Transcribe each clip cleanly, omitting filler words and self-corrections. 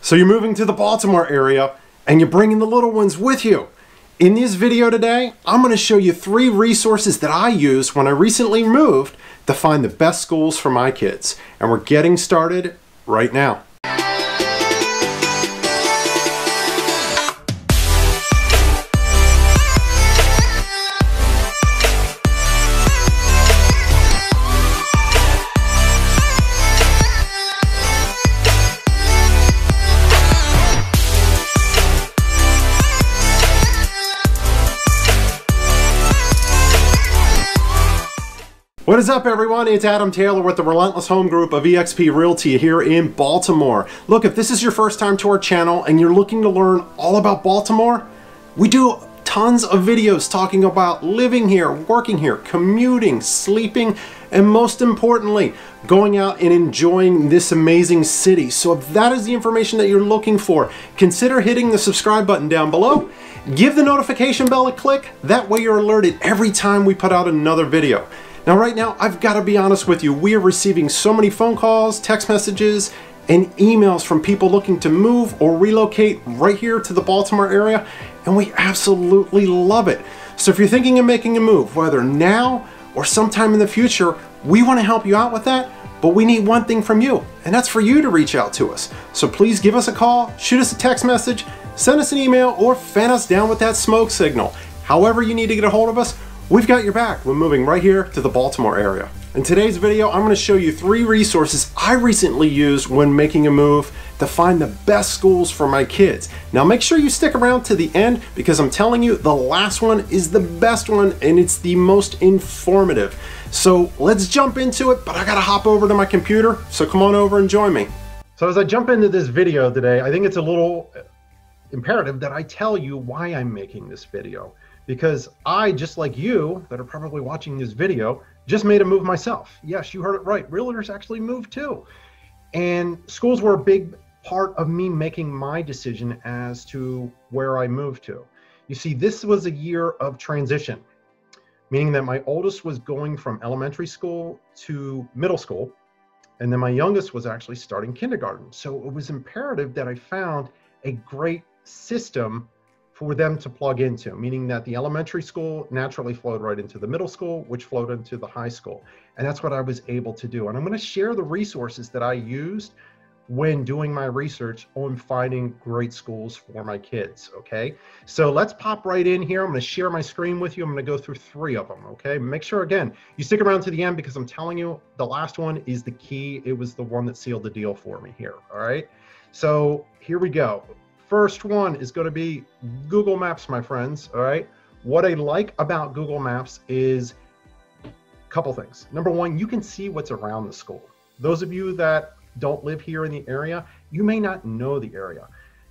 So you're moving to the Baltimore area and you're bringing the little ones with you. In this video today, I'm going to show you 3 resources that I used when I recently moved to find the best schools for my kids. And we're getting started right now. What is up, everyone? It's Adam Taylor with the Relentless Home Group of eXp Realty here in Baltimore. Look, if this is your first time to our channel and you're looking to learn all about Baltimore, we do tons of videos talking about living here, working here, commuting, sleeping, and most importantly, going out and enjoying this amazing city. So if that is the information that you're looking for, consider hitting the subscribe button down below. Give the notification bell a click. That way you're alerted every time we put out another video. Now, right now, I've got to be honest with you, we are receiving so many phone calls, text messages, and emails from people looking to move or relocate right here to the Baltimore area, and we absolutely love it. So if you're thinking of making a move, whether now or sometime in the future, we want to help you out with that, but we need one thing from you, and that's for you to reach out to us. So please give us a call, shoot us a text message, send us an email, or fan us down with that smoke signal. However you need to get a hold of us, we've got your back. We're moving right here to the Baltimore area. In today's video, I'm going to show you 3 resources I recently used when making a move to find the best schools for my kids. Now make sure you stick around to the end because I'm telling you the last one is the best one and it's the most informative. So let's jump into it, but I gotta hop over to my computer, so come on over and join me. So as I jump into this video today, I think it's a little imperative that I tell you why I'm making this video. Because I, just like you that are probably watching this video, just made a move myself. Yes, you heard it right. Realtors actually moved too. And schools were a big part of me making my decision as to where I moved to. You see, this was a year of transition, meaning that my oldest was going from elementary school to middle school, and then my youngest was actually starting kindergarten. So it was imperative that I found a great system for them to plug into, meaning that the elementary school naturally flowed right into the middle school, which flowed into the high school. And that's what I was able to do. And I'm going to share the resources that I used when doing my research on finding great schools for my kids, okay? So let's pop right in here. I'm going to share my screen with you. I'm going to go through 3 of them, okay? Make sure, again, you stick around to the end because I'm telling you, the last one is the key. It was the one that sealed the deal for me here, all right? So here we go. First one is going to be Google Maps, my friends, all right? What I like about Google Maps is a couple things. Number one, you can see what's around the school. Those of you that don't live here in the area, you may not know the area.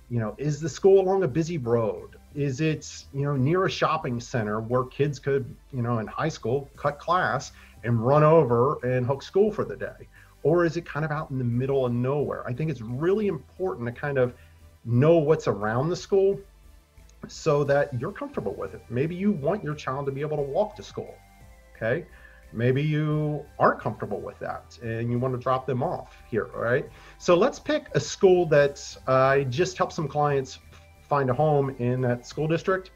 You know, is the school along a busy road? Is it, you know, near a shopping center where kids could, you know, in high school, cut class and run over and hook school for the day? Or is it kind of out in the middle of nowhere? I think it's really important to kind of know what's around the school so that you're comfortable with it. Maybe you want your child to be able to walk to school, okay? Maybe you aren't comfortable with that and you want to drop them off here, all right? So let's pick a school that I just helped some clients find a home in that school district,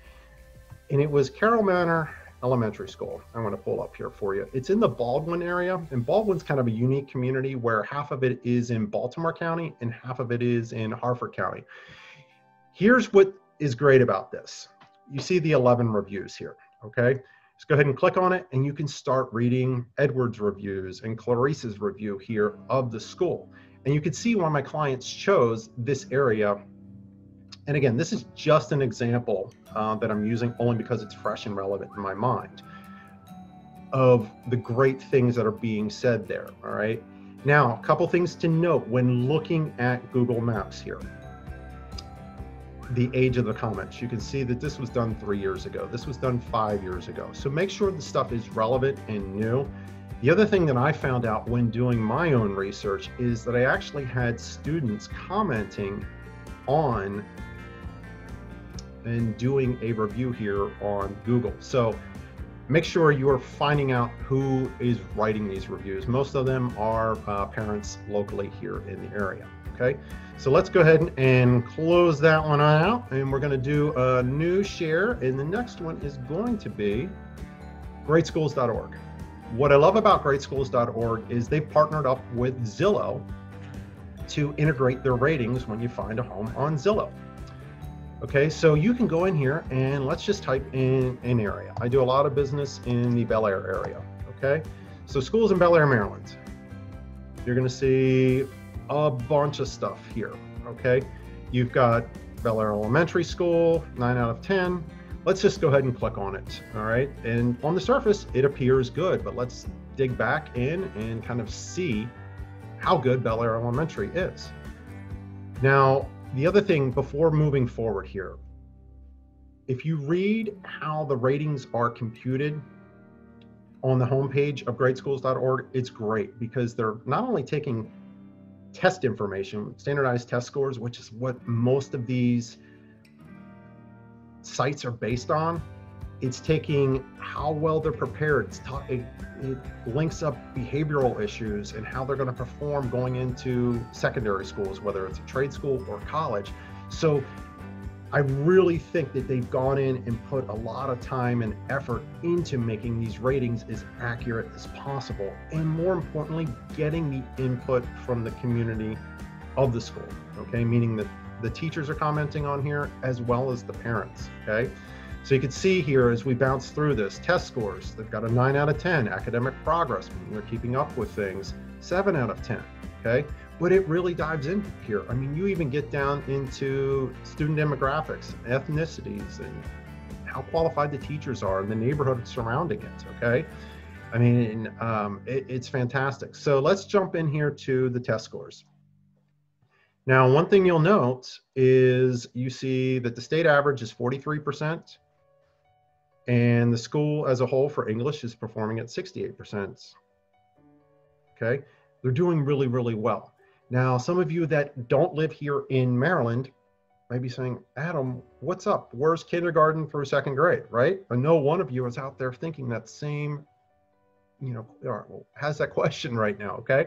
and it was Carroll Manor Elementary School. I'm going to pull up here for you. It's in the Baldwin area, and Baldwin's kind of a unique community where half of it is in Baltimore County and half of it is in Harford County. Here's what is great about this. You see the 11 reviews here, okay? Just go ahead and click on it and you can start reading Edward's reviews and Clarice's review here of the school. And you can see why my clients chose this area. And again, this is just an example that I'm using only because it's fresh and relevant in my mind of the great things that are being said there, all right? Now, a couple things to note when looking at Google Maps here. The age of the comments. You can see that this was done 3 years ago. This was done 5 years ago. So make sure the stuff is relevant and new. The other thing that I found out when doing my own research is that I actually had students commenting on and doing a review here on Google. So make sure you are finding out who is writing these reviews. Most of them are parents locally here in the area. okay? So let's go ahead and close that one out, and we're gonna do a new share, and the next one is going to be Gradeschoolsorg. What I love about Gradeschoolsorg is they've partnered up with Zillow to integrate their ratings when you find a home on Zillow. Okay, so you can go in here and let's just type in an area. I do a lot of business in the Bel Air area, okay? So schools in Bel Air, Maryland. You're gonna see a bunch of stuff here, okay? You've got Bel Air Elementary School, 9 out of 10. Let's just go ahead and click on it, all right? And on the surface, it appears good, but let's dig back in and kind of see how good Bel Air Elementary is. Now, the other thing before moving forward here, if you read how the ratings are computed on the homepage of Gradeschoolsorg, it's great because they're not only taking test information, standardized test scores, which is what most of these sites are based on. It's taking how well they're prepared. It links up behavioral issues and how they're going to perform going into secondary schools, whether it's a trade school or college. So I really think that they've gone in and put a lot of time and effort into making these ratings as accurate as possible, and more importantly, getting the input from the community of the school, okay? Meaning that the teachers are commenting on here as well as the parents, okay? So you can see here as we bounce through this, test scores, they've got a 9 out of 10, academic progress, meaning they're keeping up with things, 7 out of 10, okay? But it really dives in here. I mean, you even get down into student demographics, ethnicities, and how qualified the teachers are in the neighborhood surrounding it, okay? I mean, it's fantastic. So let's jump in here to the test scores. Now, one thing you'll note is you see that the state average is 43%, and the school as a whole for English is performing at 68%, okay? They're doing really, really well. Now, some of you that don't live here in Maryland may be saying, Adam, what's up? Where's kindergarten through 2nd grade, right? I know one of you is out there thinking that same, has that question right now, okay?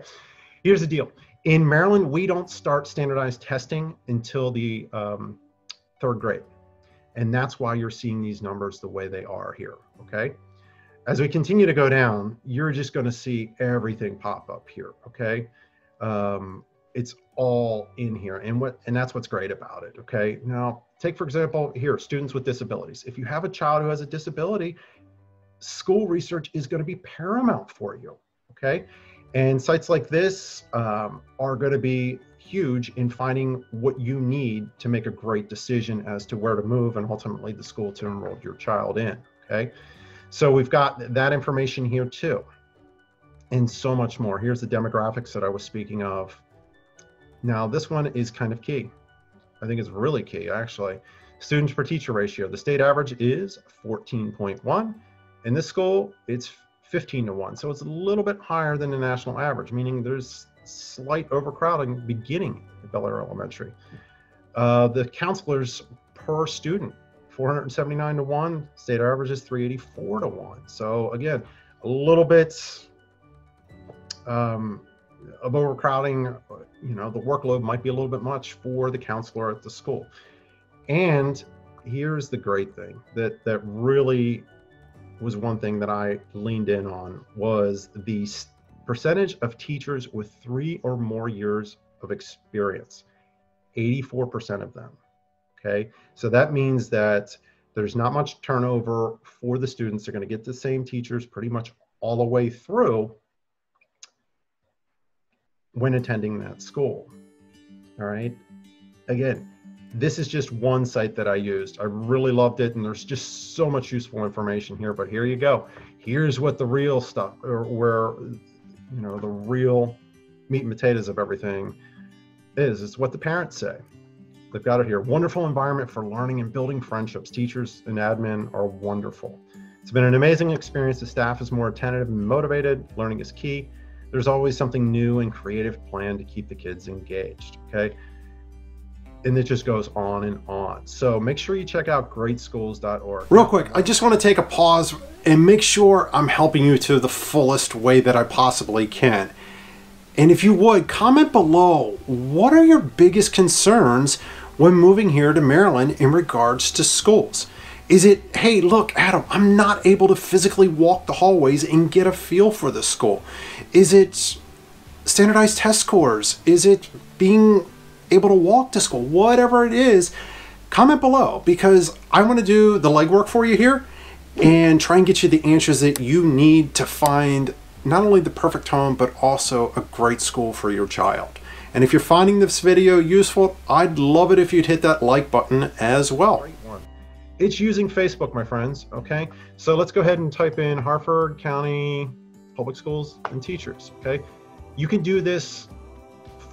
Here's the deal. In Maryland, we don't start standardized testing until the 3rd grade. And that's why you're seeing these numbers the way they are here, okay? As we continue to go down, you're just gonna see everything pop up here, okay? It's all in here, and that's what's great about it, okay? Now, take for example here, students with disabilities. If you have a child who has a disability, school research is gonna be paramount for you, okay? And sites like this are gonna be huge in finding what you need to make a great decision as to where to move and ultimately the school to enroll your child in, okay? So we've got that information here too, and so much more. Here's the demographics that I was speaking of. Now, this one is kind of key. I think it's really key, actually. Students per teacher ratio. The state average is 14.1. In this school, it's 15-1. So it's a little bit higher than the national average, meaning there's slight overcrowding beginning at Bel Air Elementary. The counselors per student, 479-1. State average is 384-1. So again, a little bit of overcrowding, the workload might be a little bit much for the counselor at the school. And here's the great thing that really was one thing that I leaned in on, was the percentage of teachers with 3 or more years of experience, 84% of them, okay? So that means that there's not much turnover for the students. They're gonna get the same teachers pretty much all the way through when attending that school, all right? Again, this is just one site that I used. I really loved it, and there's just so much useful information here, but here you go. Here's what the real stuff, or where, the real meat and potatoes of everything is. It's what the parents say. They've got it here. Wonderful environment for learning and building friendships. Teachers and admin are wonderful. It's been an amazing experience. The staff is more attentive and motivated. Learning is key. There's always something new and creative planned to keep the kids engaged, okay? And it just goes on and on. So make sure you check out Gradeschoolsorg. Real quick, I just want to take a pause and make sure I'm helping you to the fullest way that I possibly can. And if you would, comment below, what are your biggest concerns when moving here to Maryland in regards to schools? Is it, hey, look, Adam, I'm not able to physically walk the hallways and get a feel for the school? Is it standardized test scores? Is it being able to walk to school? Whatever it is, comment below, because I want to do the legwork for you here and try and get you the answers that you need to find not only the perfect home, but also a great school for your child. And if you're finding this video useful, I'd love it if you'd hit that like button as well. It's using Facebook, my friends, okay? So let's go ahead and type in Harford County Public Schools and Teachers, okay? You can do this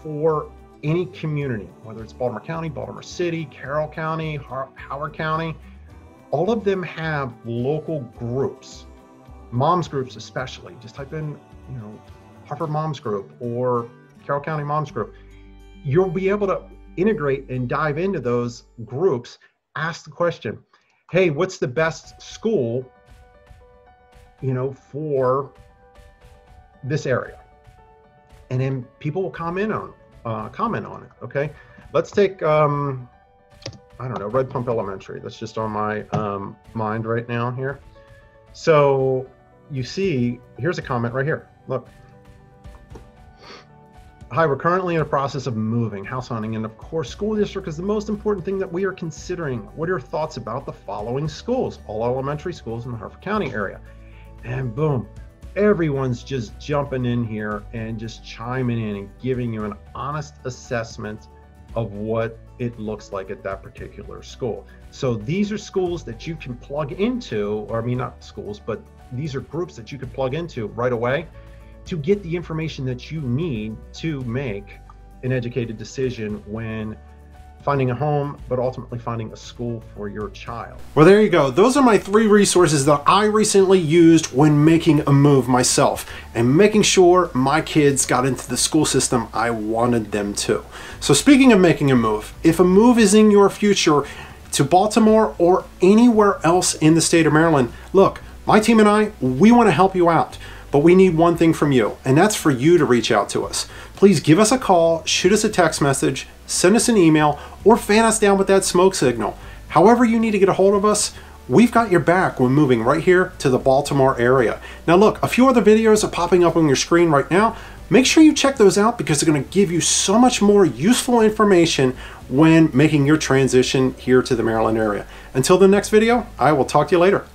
for any community, whether it's Baltimore County, Baltimore City, Carroll County, Howard County. All of them have local groups, moms groups especially. Just type in, you know, Harford Moms Group or Carroll County Moms Group. You'll be able to integrate and dive into those groups, ask the question, hey, what's the best school, you know, for this area? And then people will comment on it, okay? Let's take, I don't know, Red Pump Elementary. That's just on my mind right now here. So you see, here's a comment right here. Look. Hi, we're currently in the process of moving, house hunting, and of course, school district is the most important thing that we are considering. What are your thoughts about the following schools? All elementary schools in the Harford County area. And boom, everyone's just jumping in here and just chiming in and giving you an honest assessment of what it looks like at that particular school. So these are schools that you can plug into, or I mean, not schools, but these are groups that you could plug into right away to get the information that you need to make an educated decision when finding a home, but ultimately finding a school for your child. Well, there you go. Those are my 3 resources that I recently used when making a move myself and making sure my kids got into the school system I wanted them to. So speaking of making a move, if a move is in your future to Baltimore or anywhere else in the state of Maryland, look, my team and I, we want to help you out. But we need one thing from you, and that's for you to reach out to us. Please give us a call, shoot us a text message, send us an email, or fan us down with that smoke signal. However you need to get a hold of us, we've got your back when moving right here to the Baltimore area. Now look, a few other videos are popping up on your screen right now. Make sure you check those out because they're going to give you so much more useful information when making your transition here to the Maryland area. Until the next video, I will talk to you later.